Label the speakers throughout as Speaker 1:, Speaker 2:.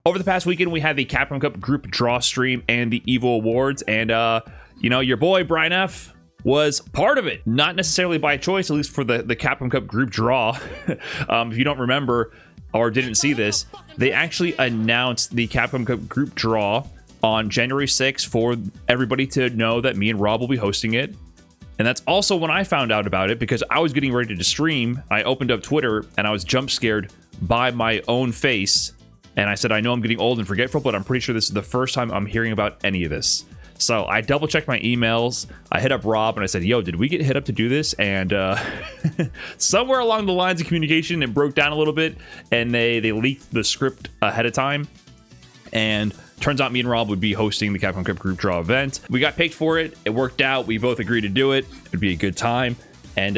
Speaker 1: over the past weekend, we had the Capcom Cup Group Draw stream and the EVO Awards. And, your boy, Brian F., was part of it. Not necessarily by choice, at least for the Capcom Cup Group Draw. If you don't remember or didn't see this, they actually announced the Capcom Cup Group Draw on January 6th for everybody to know that me and Rob will be hosting it. And that's also when I found out about it, because I was getting ready to stream. I opened up Twitter and I was jump scared by my own face. And I said, I know I'm getting old and forgetful, but I'm pretty sure this is the first time I'm hearing about any of this. So I double checked my emails. I hit up Rob and I said, yo, did we get hit up to do this? And somewhere along the lines of communication, it broke down a little bit and they leaked the script ahead of time. And turns out me and Rob would be hosting the Capcom Cup Group Draw event. We got picked for it. It worked out. We both agreed to do it. It'd be a good time. And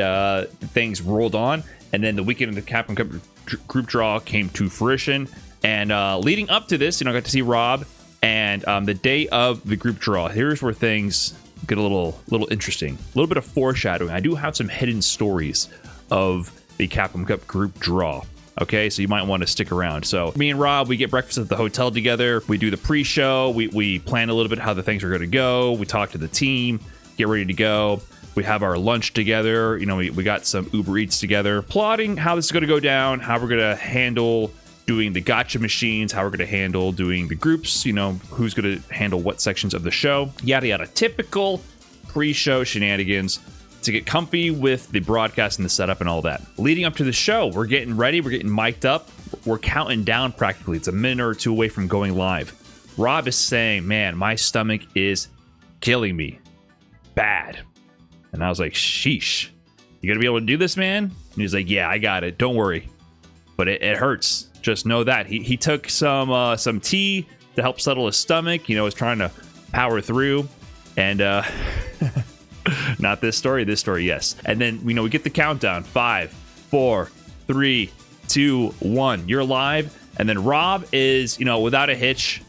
Speaker 1: things rolled on. And then the weekend of the Capcom Cup Group Draw came to fruition. And leading up to this, I got to see Rob. And the day of the group draw, here's where things get a little interesting. A little bit of foreshadowing. I do have some hidden stories of the Capcom Cup Group Draw. Okay, so you might want to stick around. So me and Rob, we get breakfast at the hotel together. We do the pre-show. We plan a little bit how the things are going to go. We talk to the team, get ready to go. We have our lunch together. We got some Uber Eats together, plotting how this is going to go down, how we're going to handle doing the gotcha machines, how we're going to handle doing the groups, who's going to handle what sections of the show, yada yada. Typical pre-show shenanigans to get comfy with the broadcast and the setup and all that. Leading up to the show, we're getting ready, we're getting mic'd up, we're counting down practically. It's a minute or two away from going live. Rob is saying, man, my stomach is killing me bad. And I was like, sheesh, you gonna be able to do this, man? And he's like, yeah, I got it, don't worry. But it hurts. Just know that. He took some tea to help settle his stomach. Was trying to power through. And not this story, yes. And then, we get the countdown. 5, 4, 3, 2, 1. You're live. And then Rob is, without a hitch,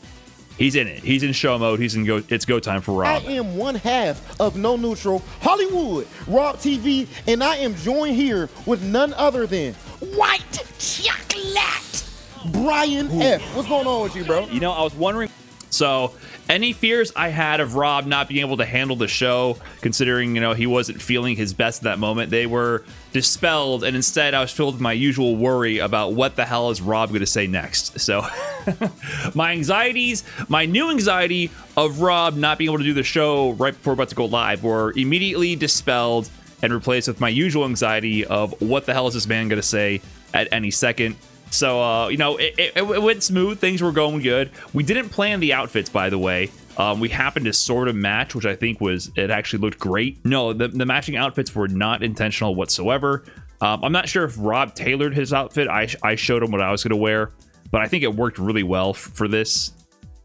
Speaker 1: he's in it. He's in show mode. It's go time for Rob.
Speaker 2: I am one half of No Neutral Hollywood, RobTV, and I am joined here with none other than White Chocolate, Brian F. What's going on with you, bro?
Speaker 1: I was wondering. So, any fears I had of Rob not being able to handle the show, considering, he wasn't feeling his best at that moment, they were dispelled. And instead, I was filled with my usual worry about what the hell is Rob going to say next. So, my new anxiety of Rob not being able to do the show right before we're about to go live were immediately dispelled and replaced with my usual anxiety of what the hell is this man going to say at any second. So, it went smooth. Things were going good. We didn't plan the outfits, by the way. We happened to sort of match, which I think it actually looked great. No, the matching outfits were not intentional whatsoever. I'm not sure if Rob tailored his outfit. I showed him what I was going to wear, but I think it worked really well for this.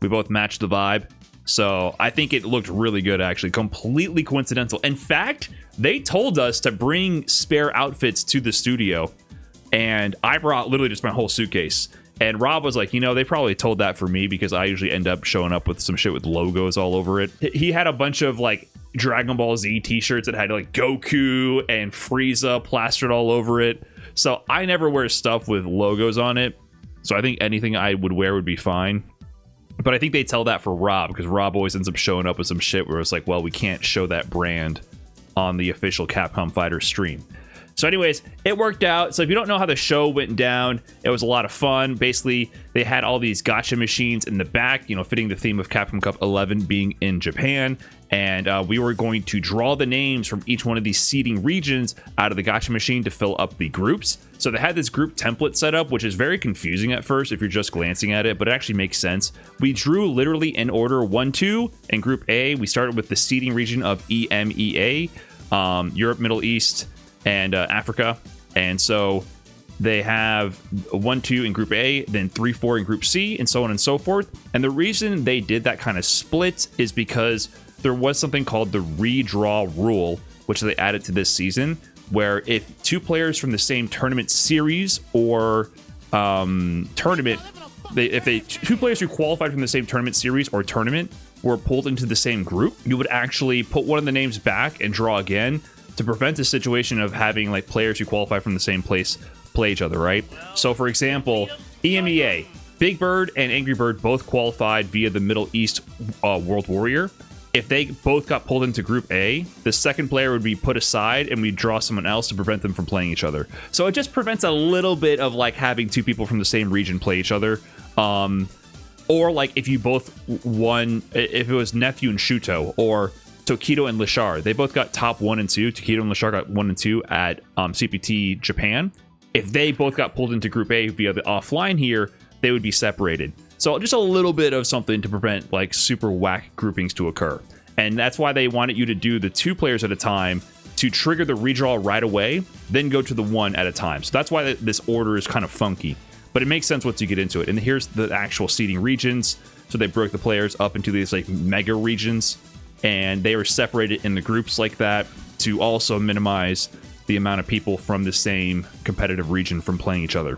Speaker 1: We both matched the vibe. So I think it looked really good, actually. Completely coincidental. In fact, they told us to bring spare outfits to the studio. And I brought literally just my whole suitcase. And Rob was like, they probably told that for me because I usually end up showing up with some shit with logos all over it. He had a bunch of Dragon Ball Z t-shirts that had Goku and Frieza plastered all over it. So I never wear stuff with logos on it. So I think anything I would wear would be fine. But I think they tell that for Rob because Rob always ends up showing up with some shit where it's like, well, we can't show that brand on the official Capcom Fighter stream. So anyways, it worked out. So if you don't know how the show went down, it was a lot of fun. Basically, they had all these gotcha machines in the back, fitting the theme of Capcom Cup 11 being in Japan. And we were going to draw the names from each one of these seeding regions out of the gotcha machine to fill up the groups. So they had this group template set up, which is very confusing at first if you're just glancing at it, but it actually makes sense. We drew literally in order 1, 2. In Group A, we started with the seeding region of EMEA, Europe, Middle East, and Africa. And so they have 1, 2 in Group A, then 3, 4 in Group C, and so on and so forth. And the reason they did that kind of split is because there was something called the redraw rule, which they added to this season, where if 2 players from the same tournament series or tournament, if 2 players who qualified from the same tournament series or tournament were pulled into the same group, you would actually put one of the names back and draw again to prevent a situation of having players who qualify from the same place play each other, right? So for example, EMEA, Big Bird and Angry Bird both qualified via the Middle East World Warrior. If they both got pulled into Group A, the second player would be put aside and we'd draw someone else to prevent them from playing each other. So it just prevents a little bit of like having two people from the same region play each other. Or like if you both won, if it was Nephew and Shuto or Tokido and Lashar, they both got top 1 and 2. Tokido and Lashar got 1 and 2 at CPT Japan. If they both got pulled into Group A via the offline here, they would be separated. So just a little bit of something to prevent like super whack groupings to occur. And that's why they wanted you to do the 2 players at a time to trigger the redraw right away, then go to the 1 at a time. So that's why this order is kind of funky. But it makes sense once you get into it. And here's the actual seeding regions. So they broke the players up into these like mega regions, and they were separated in the groups like that to also minimize the amount of people from the same competitive region from playing each other.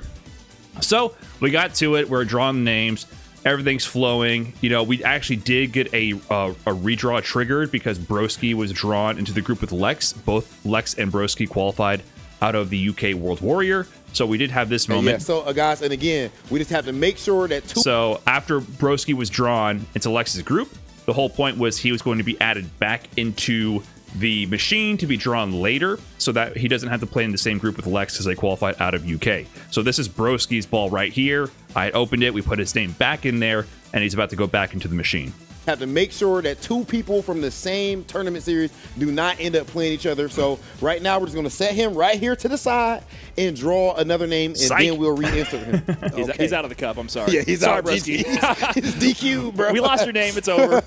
Speaker 1: So we got to it. We're drawing names. Everything's flowing. You know, we actually did get a redraw triggered because Broski was drawn into the group with Lex. Both Lex and Broski qualified out of the UK World Warrior. So we did have this moment.
Speaker 2: Yeah, so guys, and again, we just have to make sure that
Speaker 1: So after Broski was drawn into Lex's group, the whole point was he was going to be added back into the machine to be drawn later so that he doesn't have to play in the same group with Lex because they qualified out of UK. So this is Broski's ball right here. I opened it, we put his name back in there, and he's about to go back into the machine.
Speaker 2: Have to make sure that 2 people from the same tournament series do not end up playing each other. So right now we're just going to set him right here to the side and draw another name, and then we'll reinsert him. Okay.
Speaker 3: He's out of the cup. I'm sorry.
Speaker 2: Yeah, he's out. He's DQ, bro.
Speaker 3: We lost your name. It's over.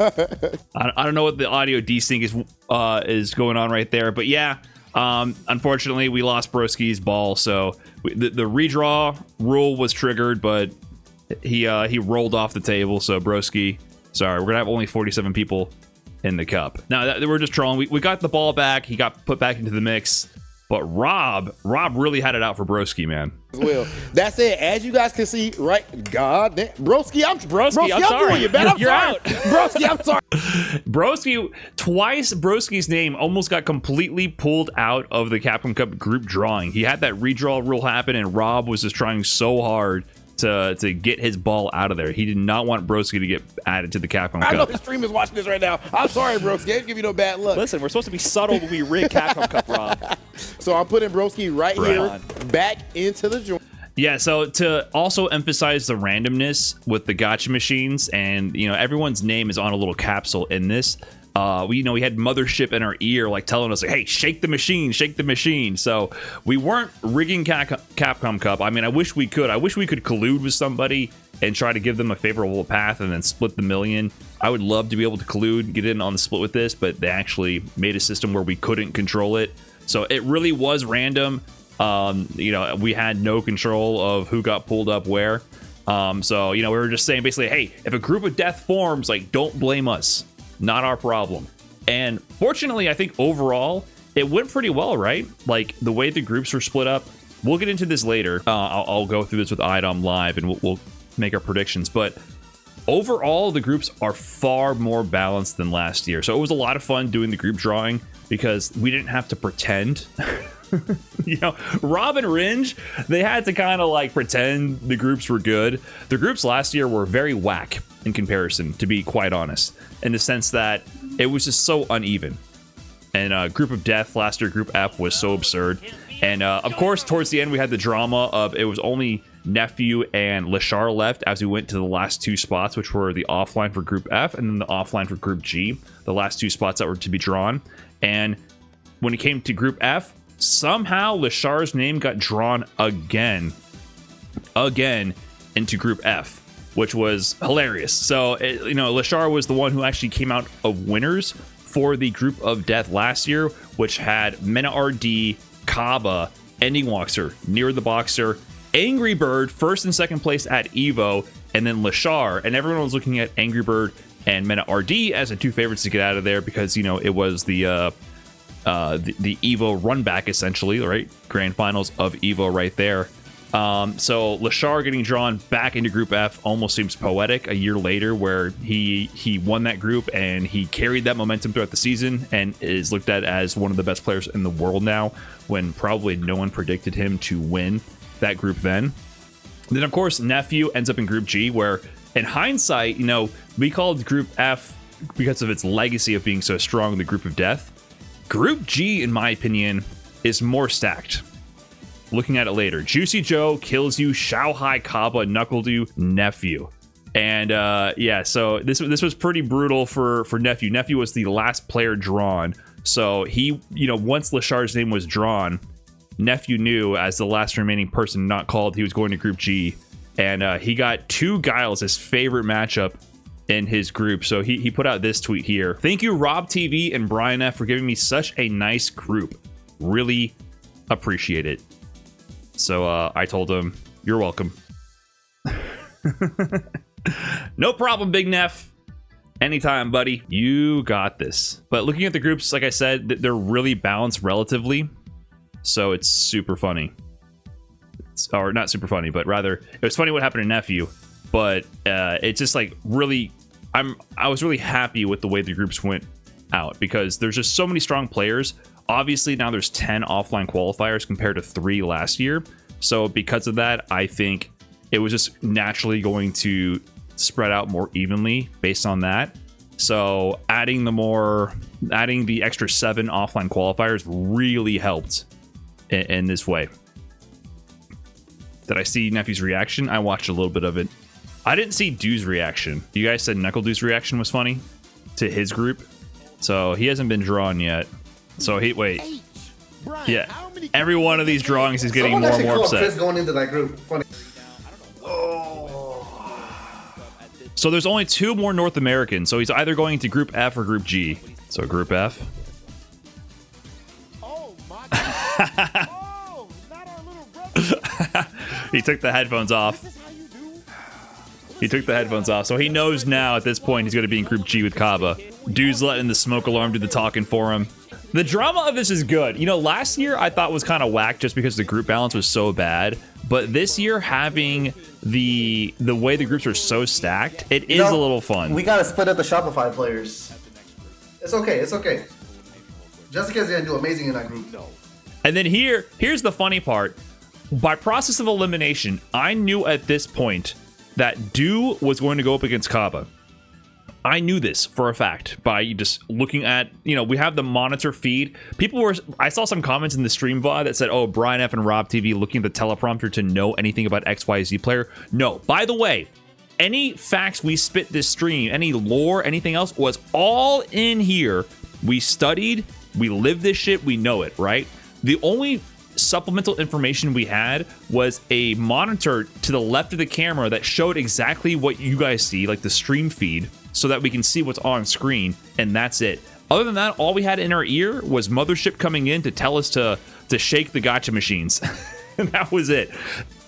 Speaker 1: I don't know what the audio desync is going on right there, but yeah, unfortunately we lost Broski's ball. So the redraw rule was triggered, but he rolled off the table. So Broski. Sorry, we're going to have only 47 people in the cup. Now, we're just trolling. We got the ball back. He got put back into the mix. But Rob really had it out for Broski, man.
Speaker 2: Well, that's it. As you guys can see, right? God damn. Broski, I'm sorry.
Speaker 3: Doing
Speaker 2: you, man.
Speaker 3: You're
Speaker 2: sorry.
Speaker 3: out.
Speaker 2: Broski, I'm sorry.
Speaker 1: Broski, twice Broski's name almost got completely pulled out of the Capcom Cup Group Drawing. He had that redraw rule happen, and Rob was just trying so hard to get his ball out of there. He did not want Broski to get added to the Capcom Cup.
Speaker 2: I know his stream is watching this right now. I'm sorry, Broski. I didn't give you no bad luck.
Speaker 3: Listen, we're supposed to be subtle when we rig Capcom Cup, Rob.
Speaker 2: So I'm putting Broski right here back into the joint.
Speaker 1: Yeah, so to also emphasize the randomness with the gacha machines, and you know, everyone's name is on a little capsule in this. We had Mothership in our ear, like telling us, like, "Hey, shake the machine, shake the machine." So we weren't rigging Capcom Cup. I mean, I wish we could. I wish we could collude with somebody and try to give them a favorable path and then split the million. I would love to be able to collude, get in on the split with this, but they actually made a system where we couldn't control it. So it really was random. We had no control of who got pulled up where. So we were just saying basically, hey, if a group of death forms, like, don't blame us. Not our problem. And fortunately, I think overall, it went pretty well, right? Like, the way the groups were split up. We'll get into this later. I'll go through this with IDOM live, and we'll make our predictions. But overall, the groups are far more balanced than last year. So it was a lot of fun doing the group drawing because we didn't have to pretend. Rob and Ringe, they had to kind of like pretend the groups were good. The groups last year were very whack in comparison, to be quite honest, in the sense that it was just so uneven. And Group of Death last year, Group F, was so absurd. And of course, towards the end, we had the drama of it was only Nephew and Lashar left as we went to the last 2 spots, which were the offline for Group F and then the offline for Group G, the last 2 spots that were to be drawn. And when it came to Group F, somehow Lashar's name got drawn again into Group F, which was hilarious. So, Lashar was the one who actually came out of winners for the Group of Death last year, which had Mena RD, Kaba, Ending Walker, Near the Boxer, Angry Bird, first and second place at Evo, and then Lashar. And everyone was looking at Angry Bird and Mena RD as the 2 favorites to get out of there because, it was the Evo run back, essentially, right? Grand finals of Evo right there. So Lashar getting drawn back into Group F almost seems poetic a year later, where he won that group and he carried that momentum throughout the season and is looked at as one of the best players in the world now, when probably no one predicted him to win that group then. Then, of course, Nephew ends up in Group G, where in hindsight, you know, we called Group F because of its legacy of being so strong, the Group of Death. Group G, in my opinion, is more stacked. Looking at it later, Juicy Joe, Kills You, Shanghai, Kaba, Knuckle Do, Nephew. And yeah, so this was pretty brutal for Nephew. Nephew was the last player drawn. So he, you know, once Lashard's name was drawn, Nephew knew as the last remaining person not called, he was going to Group G. And he got 2 Guiles, his favorite matchup in his group. So he put out this tweet here. Thank you, RobTV and Brian F, for giving me such a nice group. Really appreciate it. So I told him, you're welcome. No problem, Big Neff. Anytime, buddy. You got this. But looking at the groups, like I said, they're really balanced relatively. So it's super funny. Or not super funny, but rather it was funny what happened to Nephew. But it's just like really, I was really happy with the way the groups went out because there's just so many strong players. Obviously now there's 10 offline qualifiers compared to 3 last year. So because of that, I think it was just naturally going to spread out more evenly based on that. So adding the extra 7 offline qualifiers really helped in this way. Did I see Nephew's reaction? I watched a little bit of it. I didn't see Dew's reaction. You guys said Knuckle Dew's reaction was funny to his group. So he hasn't been drawn yet. So wait. Yeah. Every one of these drawings is getting more and more upset.
Speaker 4: Chris going into that group. Funny.
Speaker 1: So there's only 2 more North Americans. So he's either going to Group F or Group G. So Group F.
Speaker 2: Oh my God. Oh, not our little brother.
Speaker 1: He took the headphones off.
Speaker 2: This is how you do.
Speaker 1: He took the headphones off. So he knows now at this point he's going to be in Group G with Kaba. Dude's letting the smoke alarm do the talking for him. The drama of this is good. You know, last year I thought was kind of whack just because the group balance was so bad. But this year, having the way the groups are so stacked, it is a little fun.
Speaker 4: We gotta split up the Shopify players. It's okay. It's okay. Jessica's gonna do amazing in that group.
Speaker 1: And then here's the funny part. By process of elimination, I knew at this point that Dew was going to go up against Kaba. I knew this for a fact by just looking at, you know, we have the monitor feed. I saw some comments in the stream VOD that said, oh, Brian F and RobTV looking at the teleprompter to know anything about XYZ player. No, by the way, any facts we spit this stream, any lore, anything else was all in here. We studied, we lived this shit, we know it, right? The only supplemental information we had was a monitor to the left of the camera that showed exactly what you guys see, like the stream feed, so that we can see what's on screen, and that's it. Other than that, all we had in our ear was Mothership coming in to tell us to shake the gotcha machines. And that was it.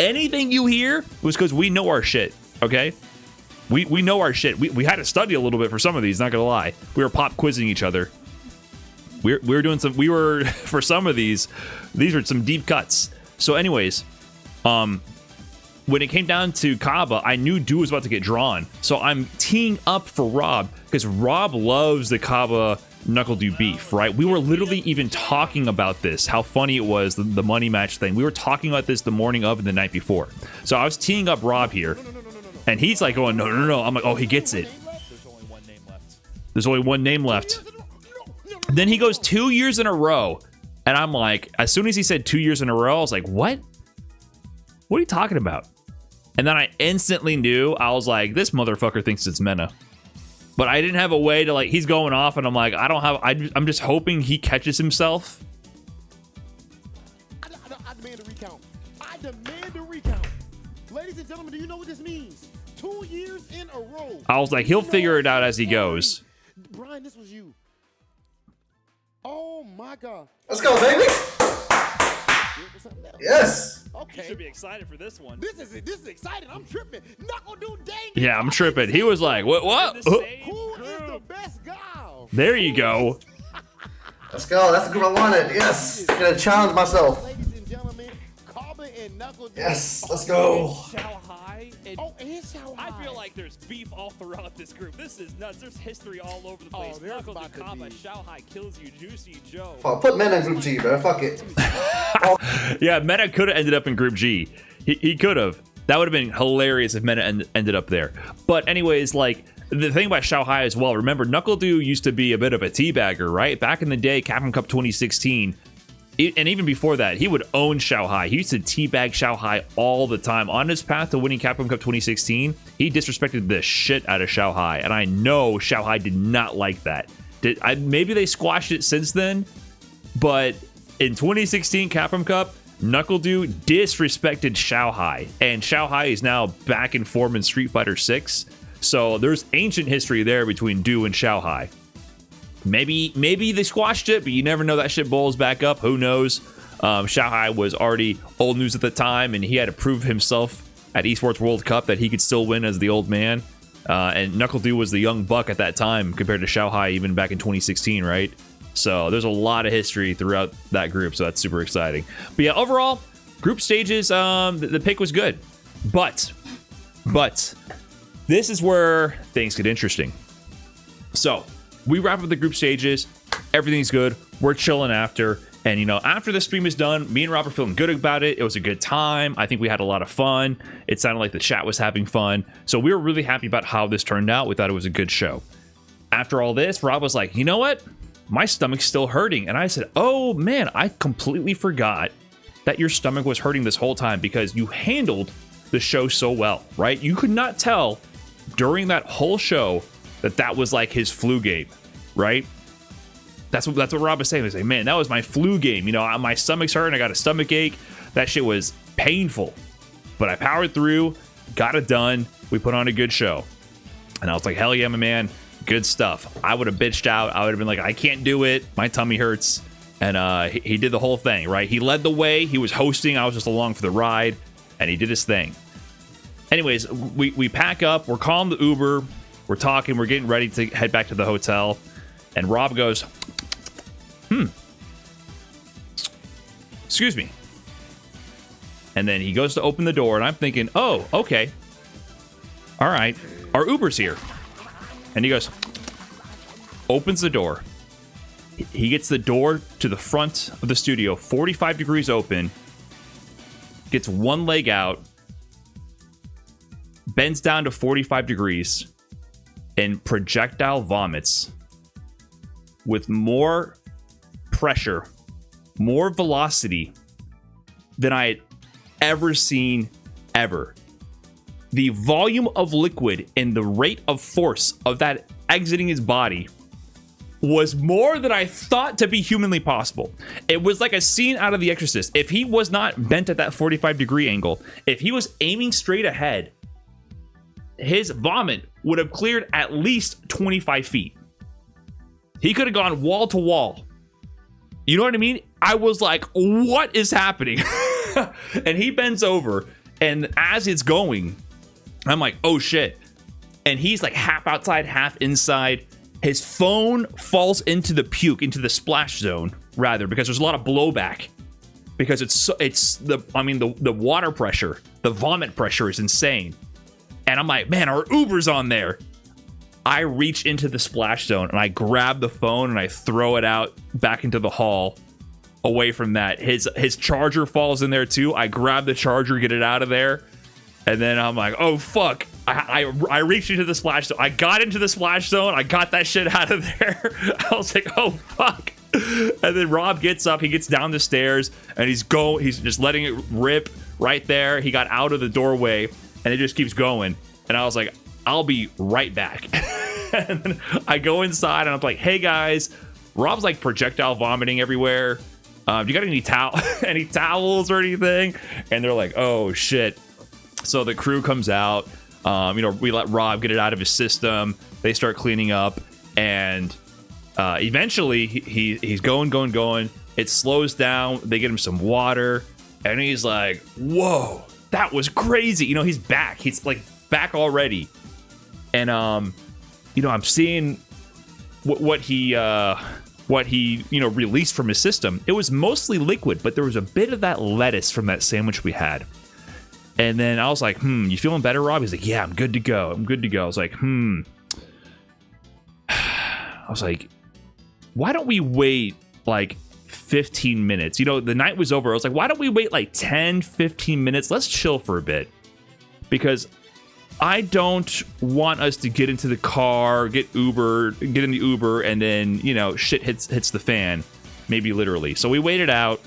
Speaker 1: Anything you hear was because we know our shit, okay? We know our shit. We had to study a little bit for some of these, not gonna lie. We were pop quizzing each other. We were for some of these were some deep cuts. So anyways, when it came down to Kaba, I knew Dew was about to get drawn. So I'm teeing up for Rob because Rob loves the Kaba Knuckle Dew beef, right? We were literally even talking about this, how funny it was, the money match thing. We were talking about this the morning of and the night before. So I was teeing up Rob here. And he's like going, no. I'm like, oh, he gets it. There's only one name left. Then he goes 2 years in a row. And I'm like, as soon as he said 2 years in a row, I was like, what? What are you talking about? And then I instantly knew. I was like, this motherfucker thinks it's Mena. But I didn't have a way to, like, he's going off, and I'm like, I'm just hoping he catches himself.
Speaker 2: I demand a recount. I demand a recount. Ladies and gentlemen, do you know what this means? 2 years in a row.
Speaker 1: I was like, he'll figure it out as he goes.
Speaker 2: Brian, this was you. Oh, my God.
Speaker 4: Let's go, baby. Yes.
Speaker 2: Okay.
Speaker 3: You should be excited for this one.
Speaker 2: This is exciting. I'm tripping. Knuckle Dew dang.
Speaker 1: Yeah, I'm tripping. He was like, what?
Speaker 2: Who is the best guy?
Speaker 1: There you go.
Speaker 4: Let's go. That's the group I wanted. Yes. I'm gonna challenge myself.
Speaker 2: Ladies and gentlemen, Kaba and Knuckle Dew.
Speaker 4: Yes. Let's go.
Speaker 3: Shanghai.
Speaker 2: And Shanghai.
Speaker 3: I feel like there's beef all throughout this group. This is nuts. There's history all over the place.
Speaker 2: there's
Speaker 3: Knuckle
Speaker 2: about
Speaker 3: to
Speaker 2: to
Speaker 3: Kaba,
Speaker 2: be.
Speaker 3: Shanghai kills you, Juicy Joe.
Speaker 4: Fuck, put men in group G, bro. Fuck it.
Speaker 1: Yeah, Meta could have ended up in Group G. He could have. That would have been hilarious if Meta ended up there. But anyways, like, the thing about Xiao Hai as well, remember, NuckleDu used to be a bit of a teabagger, right? Back in the day, Capcom Cup 2016, and even before that, he would own Xiao Hai. He used to teabag Xiao Hai all the time. On his path to winning Capcom Cup 2016, he disrespected the shit out of Xiao Hai, and I know Xiao Hai did not like that. Maybe they squashed it since then, but in 2016 Capcom Cup, NuckleDu disrespected Xiao Hai, and Xiao Hai is now back in form in Street Fighter 6. So there's ancient history there between Du and Xiao Hai. Maybe they squashed it, but you never know. That shit bowls back up. Who knows? Xiao Hai was already old news at the time, and he had to prove himself at Esports World Cup that he could still win as the old man. And NuckleDu was the young buck at that time compared to Xiao Hai even back in 2016, right? So there's a lot of history throughout that group, so that's super exciting. But yeah, overall, group stages, the pick was good. But this is where things get interesting. So we wrap up the group stages. Everything's good. We're chilling after. And, you know, after the stream is done, me and Rob are feeling good about it. It was a good time. I think we had a lot of fun. It sounded like the chat was having fun. So we were really happy about how this turned out. We thought it was a good show. After all this, Rob was like, you know what? My stomach's still hurting. And I said, oh, man, I completely forgot that your stomach was hurting this whole time because you handled the show so well, right? You could not tell during that whole show that was like his flu game, right? That's what Rob was saying. He was like, man, that was my flu game. You know, my stomach's hurting. I got a stomach ache. That shit was painful. But I powered through, got it done. We put on a good show. And I was like, hell yeah, my man. Good stuff. I would have bitched out. I would have been like, I can't do it. My tummy hurts. And he did the whole thing, right? He led the way. He was hosting. I was just along for the ride. And he did his thing. Anyways, we pack up. We're calling the Uber. We're talking. We're getting ready to head back to the hotel. And Rob goes, excuse me. And then he goes to open the door. And I'm thinking, oh, okay. All right. Our Uber's here. And he goes, opens the door. He gets the door to the front of the studio, 45 degrees open, gets one leg out, bends down to 45 degrees, and projectile vomits with more pressure, more velocity than I had ever seen ever. The volume of liquid and the rate of force of that exiting his body was more than I thought to be humanly possible. It was like a scene out of The Exorcist. If he was not bent at that 45-degree angle, if he was aiming straight ahead, his vomit would have cleared at least 25 feet. He could have gone wall to wall. You know what I mean? I was like, what is happening? And he bends over, and as it's going, I'm like, oh shit. And he's like half outside, half inside. His phone falls into the splash zone, rather, because there's a lot of blowback. Because the water pressure, the vomit pressure is insane. And I'm like, man, our Uber's on there. I reach into the splash zone and I grab the phone and I throw it out back into the hall away from that. His charger falls in there too. I grab the charger, get it out of there. And then I'm like, oh, fuck. I reached into the splash zone. I got into the splash zone. I got that shit out of there. I was like, oh, fuck. And then Rob gets up. He gets down the stairs and he's just letting it rip right there. He got out of the doorway and it just keeps going. And I was like, I'll be right back. And then I go inside and I'm like, hey, guys. Rob's like projectile vomiting everywhere. Do you got any towels or anything? And they're like, oh, shit. So the crew comes out, we let Rob get it out of his system. They start cleaning up, and eventually he's going. It slows down. They get him some water, and he's like, whoa, that was crazy. He's back. He's like back already. And, I'm seeing what he released from his system. It was mostly liquid, but there was a bit of that lettuce from that sandwich we had. And then I was like, you feeling better, Rob? He's like, yeah, I'm good to go. I was like, I was like, why don't we wait like 15 minutes? The night was over. I was like, why don't we wait like 10, 15 minutes? Let's chill for a bit. because I don't want us to get into the car, get in the Uber, and then, you know, shit hits the fan, maybe literally. So we waited out,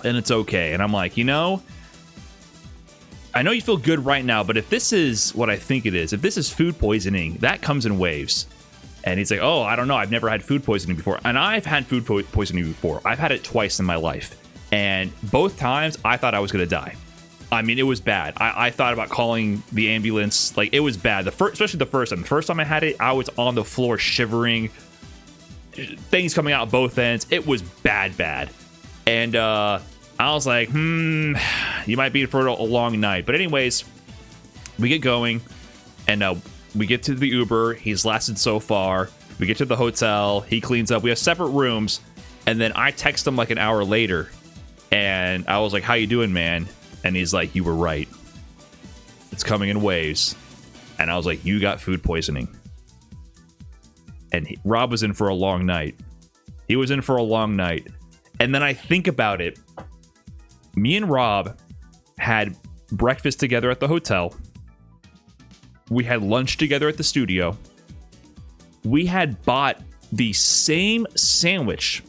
Speaker 1: and it's okay. And I'm like, you know, I know you feel good right now, but if this is what I think it is, if this is food poisoning, that comes in waves. And he's like, oh, I don't know. I've never had food poisoning before. And I've had food poisoning before. I've had it twice in my life. And both times, I thought I was going to die. I mean, it was bad. I thought about calling the ambulance. Like, it was bad. Especially the first time. The first time I had it, I was on the floor shivering. Things coming out both ends. It was bad. And I was like, you might be in for a long night. But anyways, we get going. And we get to the Uber. He's lasted so far. We get to the hotel. He cleans up. We have separate rooms. And then I text him like an hour later. And I was like, how you doing, man? And he's like, you were right. It's coming in waves. And I was like, you got food poisoning. And Rob was in for a long night. He was in for a long night. And then I think about it. Me and Rob had breakfast together at the hotel. We had lunch together at the studio. We had bought the same sandwich.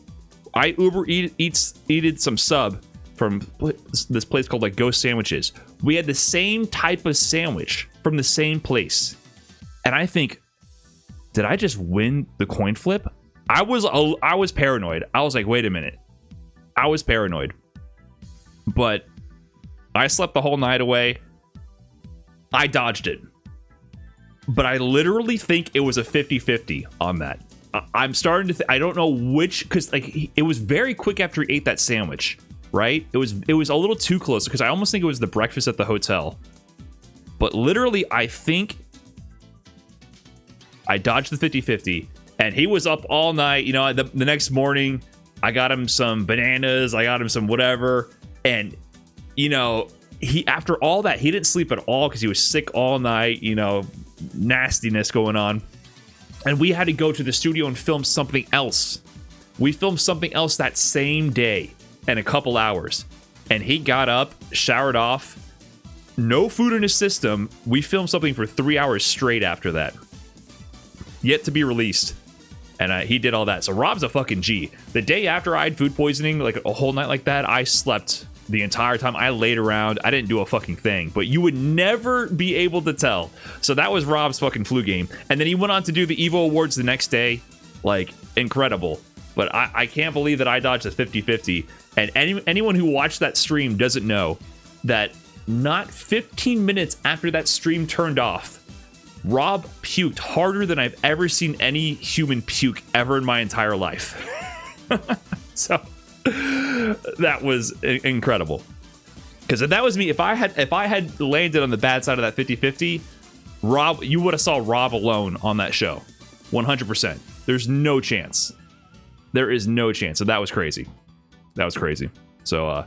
Speaker 1: I eated some sub from this place called like Ghost Sandwiches. We had the same type of sandwich from the same place. And I think, did I just win the coin flip? I was paranoid. I was like, wait a minute. I was paranoid. But I slept the whole night away. I dodged it. But I literally think it was a 50-50 on that. I'm starting to I don't know which, because like it was very quick after he ate that sandwich, right? It was a little too close, because I almost think it was the breakfast at the hotel. But literally, I think I dodged the 50-50, and he was up all night. You know, the next morning, I got him some bananas, I got him some whatever, and you know, after all that, he didn't sleep at all because he was sick all night. You know, nastiness going on. And we had to go to the studio and film something else. We filmed something else that same day in a couple hours. And he got up, showered off, no food in his system. We filmed something for 3 hours straight after that. Yet to be released. And he did all that. So Rob's a fucking G. The day after I had food poisoning, like a whole night like that, I slept the entire time. I laid around. I didn't do a fucking thing. But you would never be able to tell. So that was Rob's fucking flu game. And then he went on to do the Evo Awards the next day. Like, incredible. But I can't believe that I dodged a 50-50. And anyone who watched that stream doesn't know that not 15 minutes after that stream turned off, Rob puked harder than I've ever seen any human puke ever in my entire life. So that was incredible. Because if that was me, if I had landed on the bad side of that 50-50, Rob, you would have saw Rob alone on that show. 100%. There's no chance. There is no chance. So that was crazy. That was crazy. So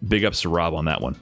Speaker 1: big ups to Rob on that one.